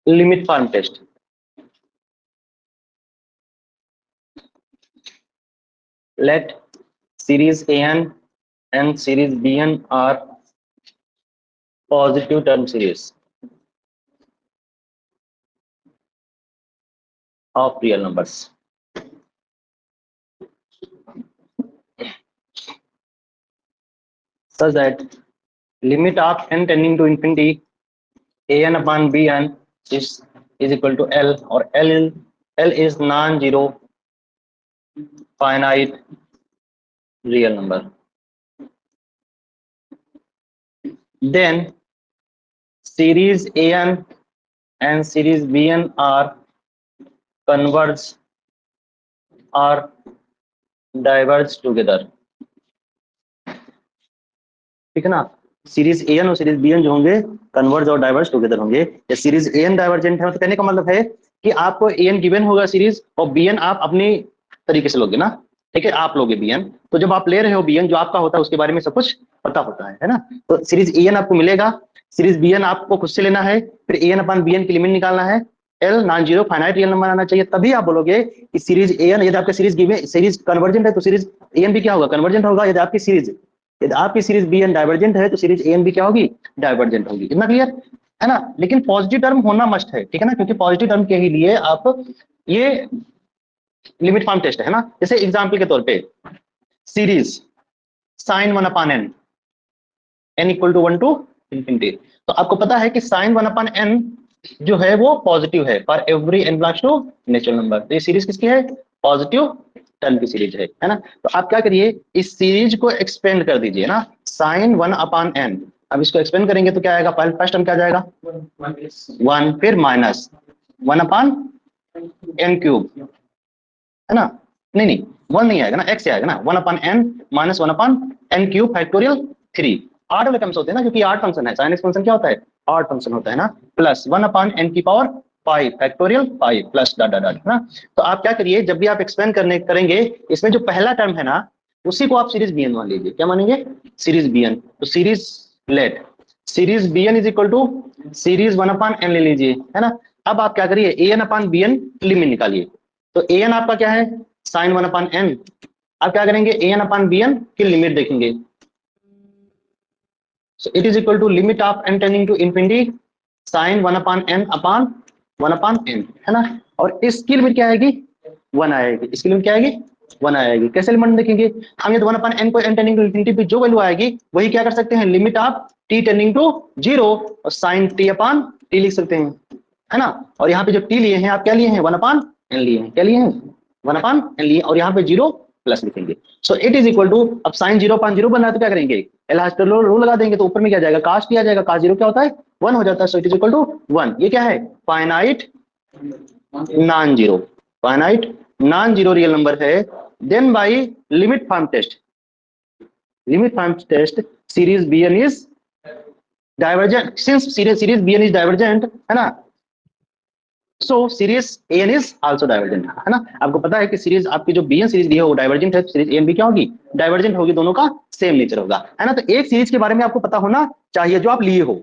limit form test. Let series an and series bn are positive term series of real numbers. Such that limit of n tending to infinity an upon bn is equal to L, or L is non-zero finite real number. Then series an and series bn are converge or diverge together. ठीक है ना, series N और series BN जो होंगे converge और diverge together होंगे। या series N divergent है तो कहने का मतलब है कि आपको एन गिवन होगा सीरीज और बीएन आप अपनी तरीके से लोगे ना, ठीक है, आप लोगे बीएन। तो जब आप ले रहे हो बीएन जो आपका होता है उसके बारे में सब कुछ पता होता है ना। तो सीरीज एन आपको मिलेगा, सीरीज बीएन आपको खुद से लेना है, फिर एन अपॉन बीएन की लिमिट निकालना है, L non zero finite real number आना चाहिए, तभी आप बोलोगे कि सीरीज एन यदि आपका सीरीज गिवन सीरीज कन्वर्जेंट है तो सीरीज एन भी क्या होगा, कन्वर्जेंट होगा। यदि आपकी सीरीज बी एन डाइवर्जेंट है तो सीरीज एन भी क्या होगी, डाइवर्जेंट होगी। इतना क्लियर है ना। लेकिन पॉजिटिव टर्म होना मस्ट है, ठीक है ना, क्योंकि पॉजिटिव टर्म के ही लिए आप ये लिमिट फॉर्म टेस्ट है ना। जैसे एग्जांपल के तौर पे series sine one upon n, n equal to 1 to infinity, तो आपको पता है कि साइन वन अपॉन एन जो है वो पॉजिटिव है for every n belongs to natural number. तो ये सीरीज किसकी है, पॉजिटिव टर्म की सीरीज है ना। तो आप क्या करिए, इस सीरीज को एक्सपेंड कर दीजिए ना, साइन वन अपॉन एन। अब इसको एक्सपेंड करेंगे तो क्या आएगा, फर्स्ट टर्म क्या जाएगा 1, फिर माइनस 1 अपॉन एन क्यूब, है ना। नहीं 1 नहीं आएगा ना, एक्स आएगा ना, 1 upon n minus 1 upon n cube factorial 3। 8 वाले टर्म्स होते हैं ना, क्योंकि 8 फंक्शन है, साइन एक्स फंक्शन क्या होता है, 8 फंक्शन होता है ना, प्लस 1 अपॉन एन की power 5 factorial 5 plus dot dot dot, है ना। तो आप क्या करिए, जब भी आप एक्सपेंड करेंगे इसमें जो पहला टर्म है ना उसी को आप सीरीज बीएन मान लीजिए। क्या मानेंगे, सीरीज बीएन। तो series let series b n is equal to series 1 upon n ले लीजिए, है ना। अब आप क्या करिए, a n upon b n limit निकालिए। तो ए एन आपका क्या है, साइन 1 अपॉन एन। आप क्या करेंगे, ए एन अपॉन बी एन की लिमिट देखेंगे। So it is equal to limit of n tending to infinity sin 1 upon n upon 1 upon n, है ना। और इसकी लिमिट क्या आएगी, 1 आएगी। इसकी लिमिट क्या आएगी, 1 आएगी। कैसे लिमिट देखेंगे हम, ये 1 upon n को n tending to infinity पे जो वैल्यू आएगी वही क्या कर सकते हैं, limit of t tending to 0 और sin t upon t लिख सकते हैं, है ना। और यहाँ पे जो t लिए हैं आप क्या लिए हैं, 1 upon n लिए हैं, क्या लिए हैं 1 upon n लिए, और यहाँ पे 0 प्लस लिखेंगे। So it is equal to, अब साइन 0 upon 0 बन रहा है तो क्या करेंगे, एल हॉस्पिटल रूल लगा देंगे, तो ऊपर में क्या जाएगा, कास्ट किया जाएगा, कास्ट 0 क्या होता है 1 हो जाता है। So it is equal to 1। ये क्या है, finite non zero, finite non zero real number है। Then by limit form test, limit form test series b n is divergent, since series b n is divergent, है ना। So series n is also divergent, है ना। आपको पता है कि series आपकी जो बीएन सीरीज दी है वो डाइवर्जेंट है, सीरीज एन भी क्या होगी, डाइवर्जेंट होगी, दोनों का सेम नेचर होगा, है ना। तो एक सीरीज के बारे में आपको पता होना चाहिए जो आप लिए हो।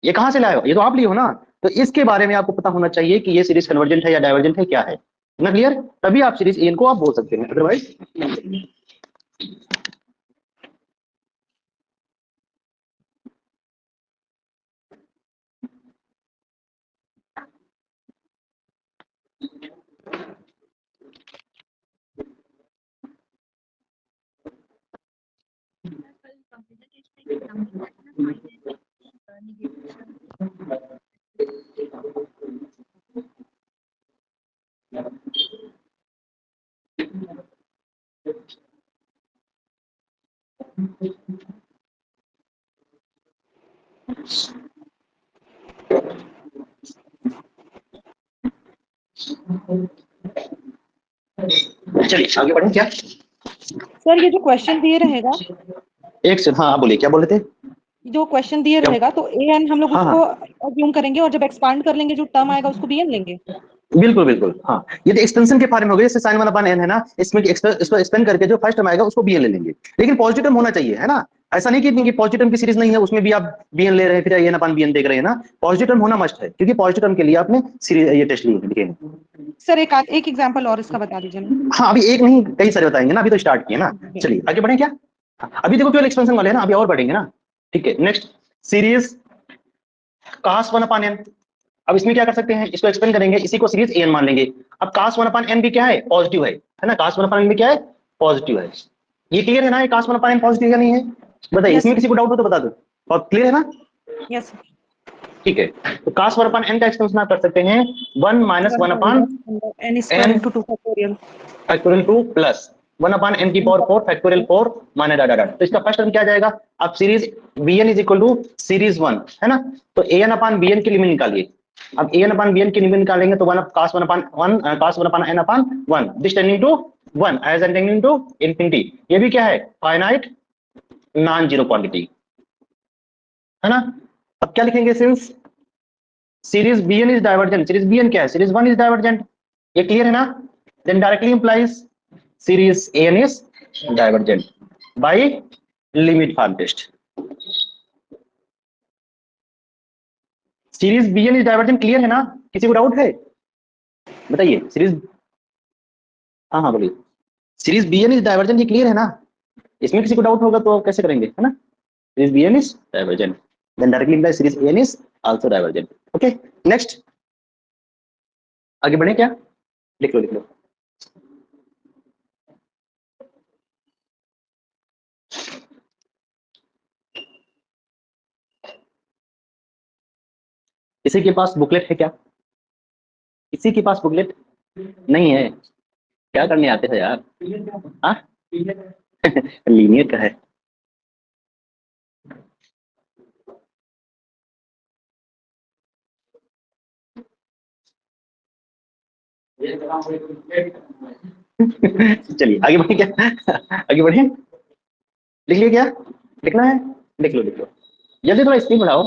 ये कहां से लाए हो, ये तो आप लिए हो ना, तो इसके बारे में आपको पता होना चाहिए कि ये सीरीज कन्वर्जेंट है या डाइवर्जेंट है, क्या है ना, क्लियर। तभी आप सीरीज एन को आप बोल सकते हैं, अदरवाइज चलिए आगे बढ़े क्या। सर ये जो क्वेश्चन दिए रहेगा, एक से, हाँ बोलिए क्या बोले थे, जो क्वेश्चन दिए रहेगा तो ए एन हम लोग उसको अज्यूम करेंगे और जब एक्सपांड कर लेंगे जो टर्म आएगा उसको बी एन लेंगे। बिल्कुल बिल्कुल, हाँ ये तो एक्सपेंशन के फॉर्म में हो गया, जैसे sin 1 upon n है ना, इसमें इसको एक्सपेंड करके जो फर्स्ट टर्म आएगा उसको bn ले लेंगे। लेकिन पॉजिटिव टर्म होना चाहिए, है ना। ऐसा नहीं कि पॉजिटिव टर्म की सीरीज नहीं है उसमें भी आप bn ले रहे हैं फिर an अपन bn देख रहे हैं ना, पॉजिटिव टर्म होना मस्ट है क्योंकि पॉजिटिव टर्म के लिए आपने सीरीज ये टेस्ट लिखे हैं। सर एक एग्जांपल और इसका बता दीजिए ना। हाँ अभी एक नहीं कई सारे बताएंगे ना, अभी तो स्टार्ट किए ना। चलिए आगे बढ़े क्या, अभी देखो केवल एक्सपेंशन वाले हैं ना, अभी और बढ़ेंगे ना। ठीक है नेक्स्ट, सीरीज कास वन अपान एन। अब इसमें क्या कर सकते हैं, इसको एक्सपेंड करेंगे, इसी को सीरीज एन मान लेंगे। अब कास वन अपान एन भी क्या है, पॉजिटिव है ना, कास वन अपान एन भी क्या है, पॉजिटिव है। ये क्लियर है ना, ये कास वन अपान एन पॉजिटिव या नहीं है, बताइए, यस इसमें सर। किसी को डाउट हो तो बता दो। और क्लियर है ना, यस सर। ठीक है। तो कास वन अपान एन का एक्सपेंशन आप कर सकते हैं 1 minus 1 upon n square n into 2 factorial. Factorial 2 plus 1 upon n की power 4 factorial 4 minus dot dot. तो इसका फर्स्ट टर्म क्या जाएगा, अब series bn is equal to series 1 है ना, तो an अपान bn की लिमिट निकालिए। अब an अपान bn की लिमिट निकालेंगे तो 1 cos 1 upon 1 cos 1 upon n upon 1 this tending to 1 as n tending to infinity. ये भी क्या है, फाइनाइट नॉन जीरो क्वांटिटी है ना। अब क्या लिखेंगे, since series bn is divergent, series bn क्या है, सीरीज 1 इज डाइवर्जेंट, ये क्लियर है ना, then directly implies series an is divergent by limit form test। Series bn is divergent clear है ना, किसी को डाउट है बताइए, सीरीज, हाँ हाँ बोलिए, सीरीज bn is divergent ये क्लियर है ना, इसमें किसी को डाउट होगा तो कैसे करेंगे है ना, series bn is divergent then directly implies series an is also divergent। Okay next, आगे बढ़े क्या, लिख लो लिख लो। किसी के पास बुकलेट है क्या, किसी के पास बुकलेट नहीं है, क्या करने आते हैं यार, हाँ लीनियर का है। चलिए आगे बढ़े क्या, आगे बढ़े, लिख लिया क्या, लिखना है, लिख लो लिख लो, जल्दी थोड़ा स्पीड बढ़ाओ,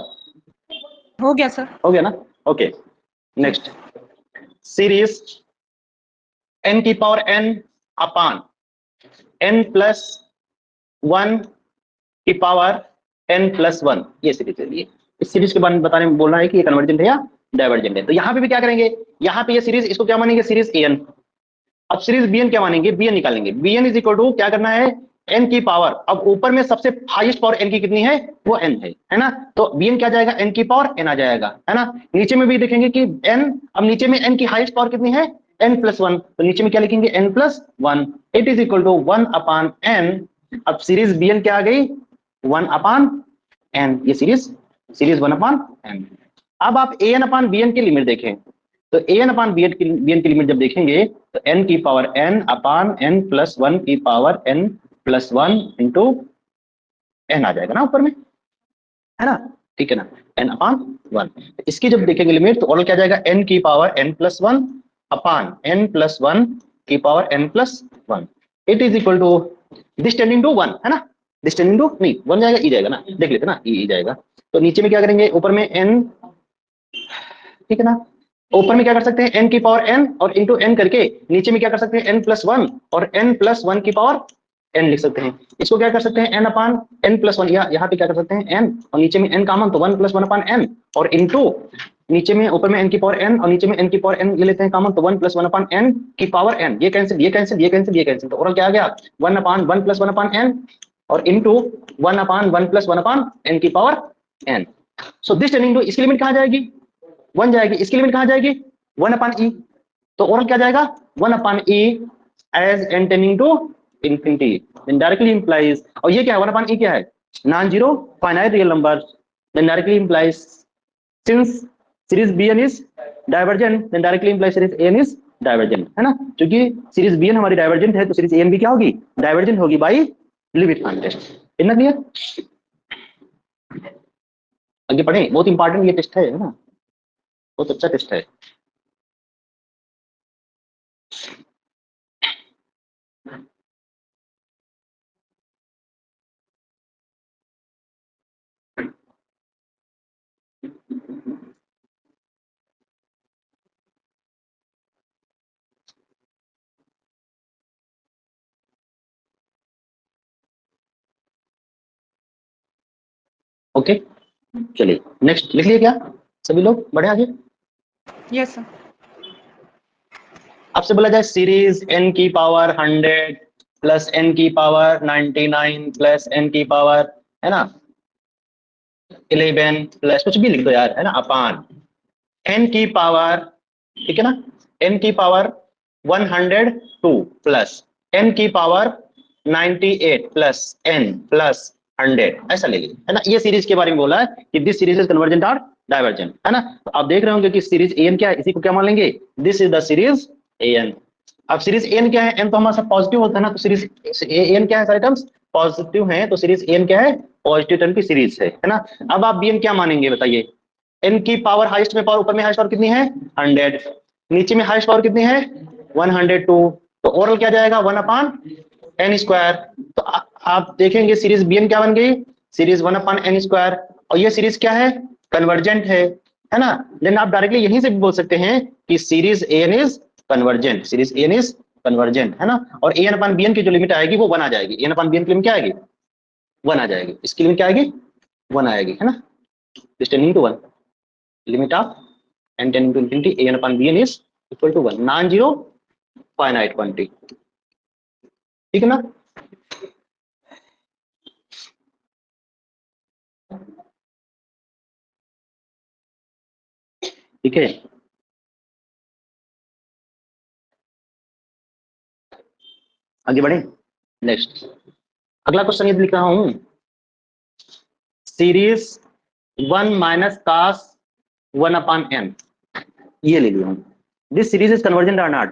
हो गया सर। हो गया ना। ओके नेक्स्ट, सीरीज n की power n upon n plus 1 की पावर n प्लस 1, ये सीरीज है। ये इस सीरीज के बारे में बताने में बोलना है कि ये कन्वर्जेंट है या डाइवर्जेंट है। तो यहाँ पे भी क्या करेंगे, यहाँ पे ये सीरीज, इसको क्या मानेंगे, सीरीज an। अब सीरीज bn क्या मानेंगे, bn निकालेंगे, bn इज इक्वल टू क्या करना है, n की पावर, अब ऊपर में सबसे हाईएस्ट पावर n की कितनी है, वो n है ना, तो bn क्या जाएगा, n की पावर n आ जाएगा है ना। नीचे में भी देखेंगे कि n, अब नीचे में n की हाईएस्ट पावर कितनी है, n प्लस 1, तो नीचे में क्या लिखेंगे, n plus 1, it is equal to 1 upon n। अब सीरीज bn क्या आ गई, 1 अपान n, ये सीरीज, सीरीज 1 अपान n। अब आप an अपान bn की लिमिट देखें, तो an अपान bn की लिमिट जब देखेंगे तो n की power n upon n plus 1 की power n plus 1 into n आ जाएगा ना ऊपर में, है ना, ठीक है ना, n अपान 1। इसकी जब देखेंगे लिमिट तो ओरल क्या जाएगा, n की power n plus 1 upon n plus 1 की power n plus 1, it is equal to this tending to 1 है ना, दिस टेंडिंग टू नहीं 1 जाएगा, ई जाएगा ना, देख लेते ना, ई जाएगा। तो नीचे में क्या करेंगे, ऊपर में n, ठीक है ना, ऊपर में क्या कर सकते हैं n की पावर n और इंटू n करके, नीचे में क्या कर सकते हैं n प्लस 1 और n प्लस 1 की पावर n लिख सकते हैं। इसको क्या कर सकते हैं n अपान n प्लस 1, यहाँ पे क्या कर सकते हैं n और नीचे में n कॉमन, तो 1 प्लस 1 अपान n और इंटू नीचे में ऊपर में n की पावर n और नीचे में n की पावर n ले लेते हैं कॉमन, तो 1 प्लस 1 अपान n की पावर n, ये कैंसिल ये कैंसिल ये कैंसिल ये कैंसिल, तो ओरल क्या आ गया, 1 अपान 1 प्लस 1 अपान n और into 1 upon 1 plus 1 upon n की power n। So this tending to, इसकी लिमिट कहाँ जाएगी, 1 जाएगी, इसकी लिमिट कहाँ जाएगी, 1 अपान ई, तो ओरल क्या जाएगा, 1 upon e as n tending to infinity, then directly implies, और ये क्या है 1 अपान ई क्या है, non zero finite real number, then directly implies since series bn is divergent, then directly implies series an is divergent है ना, क्योंकि series bn हमारी डाइवर्जेंट है तो सीरीज an भी क्या होगी, डाइवर्जेंट होगी बाई लिमिट फॉर्म टेस्ट। इतना क्लियर, आगे पढ़े, बहुत इंपॉर्टेंट ये टेस्ट है ना, बहुत अच्छा टेस्ट है। ओके, चलिए नेक्स्ट लिख लिए क्या सभी लोग, बढ़े आगे। Yes sir. आपसे बोला जाए सीरीज n की पावर 100 प्लस n की पावर 99 प्लस n की पावर, है ना, 11 प्लस कुछ भी लिख दो यार, है ना, अपान n की पावर, ठीक है ना, n की पावर 102 प्लस n की पावर 98 प्लस n प्लस 100, ऐसा ले लीजिए, है ना। ये सीरीज के बारे में बोला है कि दिस सीरीज इज कन्वर्जेंट और डाइवर्जेंट, है ना। तो आप देख रहे होंगे कि सीरीज an क्या है, इसी को क्या मान लेंगे, this is the series an। अब सीरीज an क्या है, n तो हमारा पॉजिटिव होता है ना, तो सीरीज an क्या है, सारे टर्म्स पॉजिटिव हैं, तो सीरीज an क्या है, पॉजिटिव टर्म की सीरीज है ना। अब आप bn क्या मानेंगे बताइए, n की पावर हाईएस्ट में पावर, ऊपर में हाईएस्ट पावर कितनी है 100, नीचे में हाईएस्ट पावर कितनी है 102, तो ओरल क्या जाएगा 1/n²। तो आप देखेंगे सीरीज bn क्या बन गई, सीरीज 1/n², और ये सीरीज क्या है, कन्वर्जेंट है ना। देन आप डायरेक्टली यहीं से भी बोल सकते हैं कि series an is convergent, series an is convergent, है ना। और an/bn की जो लिमिट आएगी वो 1 आ जाएगी, an/bn की लिमिट क्या आएगी 1 आ जाएगी, इसकी लिमिट क्या आएगी 1 आएगी, है ना, tending to 1, limit of n tending to infinity an upon bn is equal to 1, non zero finite quantity, ठीक है ना। ठीक है, आगे बढ़े नेक्स्ट। अगला क्वेश्चन ये लिख रहा हूं, सीरीज 1 माइनस कास 1/n, ये ले लिया हूं, दिस सीरीज इज कन्वर्जेंट और नॉट,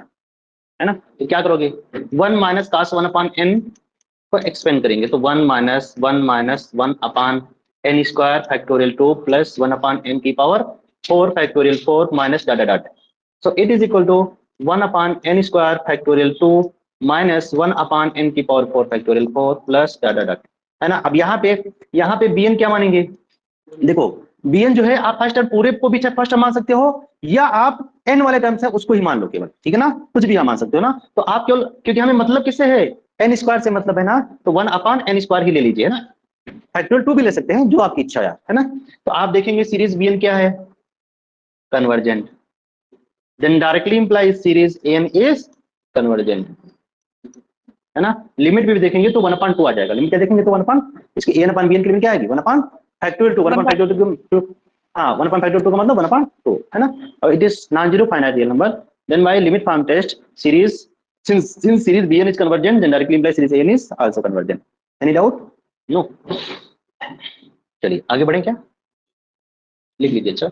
है ना। तो क्या करोगे 1 माइनस कास 1/n को एक्सपेंड करेंगे, तो 1 minus 1/n² factorial 2 plus 1/n की power 4 factorial 4 minus dot dot, so it is equal to 1/n² factorial 2 minus 1/n की power 4 factorial 4 plus dot dot, है ना। अब यहाँ पे bn क्या मानेंगे, देखो bn जो है आप फर्स्ट टर्म पूरे को भी फर्स्ट टर्म मान सकते हो, या आप n वाले टर्म से उसको ही मान लो केवल, ठीक है ना, कुछ भी आप मान सकते हो ना। तो आप केवल, क्योंकि हमें मतलब किससे है, n² से मतलब है ना, तो 1/n² ही ले लीजिए ना, फैक्टोरियल 2 भी ले सकते हैं, जो आपकी इच्छा है ना। तो आप देखेंगे सीरीज bn क्या है, convergent, then directly implies series an is convergent, है ना। लिमिट भी देखेंगे तो 1/2 आ जाएगा, लिमिट क्या देखेंगे तो 1, इसकी an/bn की लिमिट क्या आएगी 1/2, 1/2 हाँ 1/2 का मतलब 1/2, है ना। और it is non zero finite real number, then by limit form test series, since series bn is convergent then directly implies series an is also convergent, any doubt, no। चलिए आगे बढ़े क्या, लिख लीजिए अच्छा।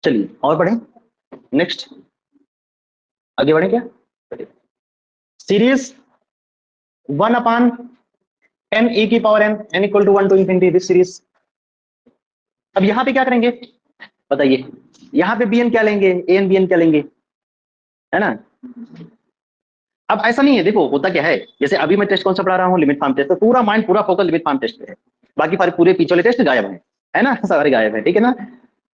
चलिए और बढ़े नेक्स्ट, आगे बढ़े क्या, सीरीज 1/n e की power n equal to 1 to infinity this series. अब यहाँ पे क्या करेंगे बताइए, यहाँ पे bn क्या लेंगे, an bn क्या लेंगे, है ना। अब ऐसा नहीं है, देखो होता क्या है, जैसे अभी मैं टेस्ट कौन सा पढ़ा रहा हूँ, लिमिट फॉर्म टेस्ट, तो पूरा माइंड पूरा फोकस लिमिट फॉर्म टेस्ट पे है, बाकी पूरे पीछे वाले टेस्ट गायब है ना, सारे गायब है, ठीक है ना।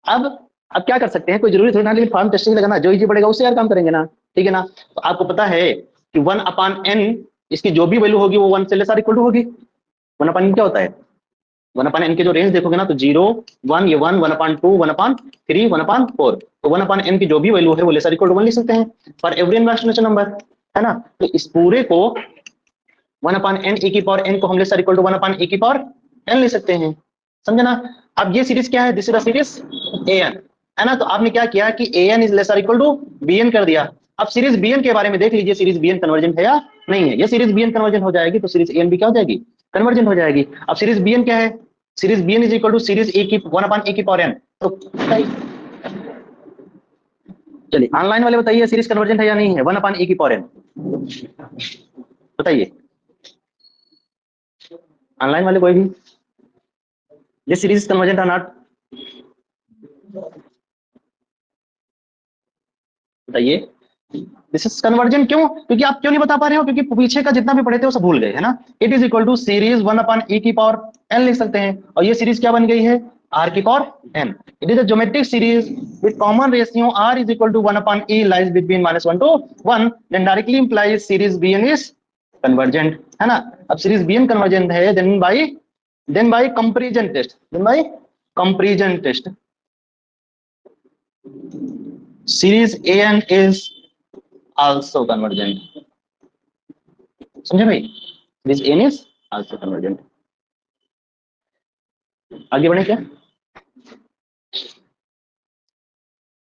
अब अब क्या कर सकते हैं, कोई जरूरी थोड़ी ना लिमिट फॉर्म टेस्ट नहीं लगाना, जो इजी पड़ेगा उससे यार काम करेंगे ना, ठीक है ना। तो आपको पता है कि 1/n इसकी जो भी वैल्यू होगी वो 1 से लेस इक्वल टू होगी, 1/n क्या होता है, 1/n के जो रेंज देखोगे ना, तो 0 1 ये 1 1/2 1/3 1/4, तो 1/n की जो भी वैल्यू है वो लेस इक्वल टू 1 लिख सकते हैं फॉर एवरी नेचुरल नंबर, है ना। तो इस पूरे को 1/n e की पावर n को हम लेस इक्वल टू 1/e की पावर n ले सकते हैं, समझे ना। अब ये सीरीज क्या है, this is the series an, है ना। तो आपने क्या किया कि an is less equal to bn कर दिया। अब सीरीज bn के बारे में देख लीजिए, सीरीज bn कन्वर्जेंट है या नहीं है, ये सीरीज bn कन्वर्जेंट हो जाएगी तो सीरीज an भी क्या हो जाएगी, कन्वर्जेंट हो जाएगी। अब सीरीज bn क्या है, series bn is equal to series a की 1/e की पावर n, तो चलिए ऑनलाइन वाले बताइए सीरीज कन्वर्जेंट है या नहीं है 1/e की पावर n, बताइए ऑनलाइन वाले कोई भी, दिस सीरीज कन्वर्जेंट और नॉट, बताइए। This is convergent. क्यों? क्योंकि आप क्यों नहीं बता पा रहे हो? क्योंकि पीछे का जितना भी पढ़े थे वो सब भूल गए, है ना। It is equal to series 1/e⁻n लिख सकते हैं, और ये सीरीज क्या बन गई है? r⁻n। It is a geometric series with common ratio r is equal to 1/e lies between -1 to 1, then directly implies series bn is convergent, है ना। अब सीरीज bn कन्वर्जेंट है, then by comparison test, series an is also convergent। समझे भाई? series an is also convergent। आगे बढ़े क्या?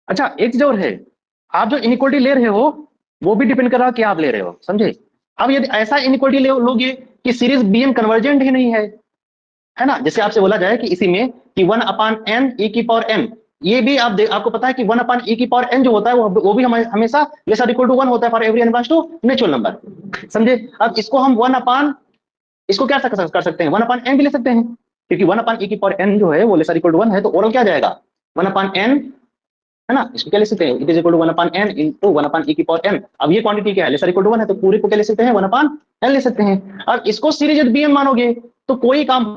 अच्छा, एक चीज और है, आप जो इनइक्वालिटी ले रहे हो वो भी डिपेंड कर रहा है कि आप ले रहे हो, समझे। अब यदि ऐसा इनइक्वालिटी लोगे कि सीरीज bn कन्वर्जेंट ही नहीं है ना, जैसे आपसे बोला जाए कि इसी में कि 1/n e⁻n, ये भी आपको पता है कि 1/e⁻n जो होता है वो भी हमेशा लेसर इक्वल टू 1 होता है for every n belongs to natural number, समझे। अब इसको हम इसको क्या कर सकते हैं, 1/n भी ले सकते हैं, क्योंकि 1/e⁻n जो है वो लेसर इक्वल टू 1 है, तो ओवरऑल क्या जाएगा 1/n, है ना। इसको क्या ले सकते हैं, it is equal to 1/n into 1/e⁻n। अब ये क्वांटिटी क्या है, लेसर इक्वल टू 1 है, तो पूरे को क्या ले सकते हैं 1/n ले सकते हैं। अब इसको सीरीज यदि bn मानोगे तो कोई काम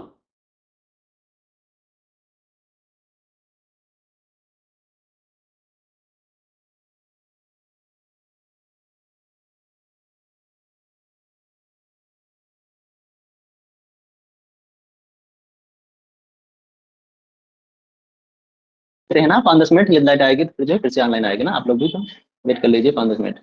है ना, 5-10 मिनट, ये लाइट आएगी तो फिर जो है फिर से ऑनलाइन आएगी ना, आप लोग भी तो वेट कर लीजिए 5-10 मिनट।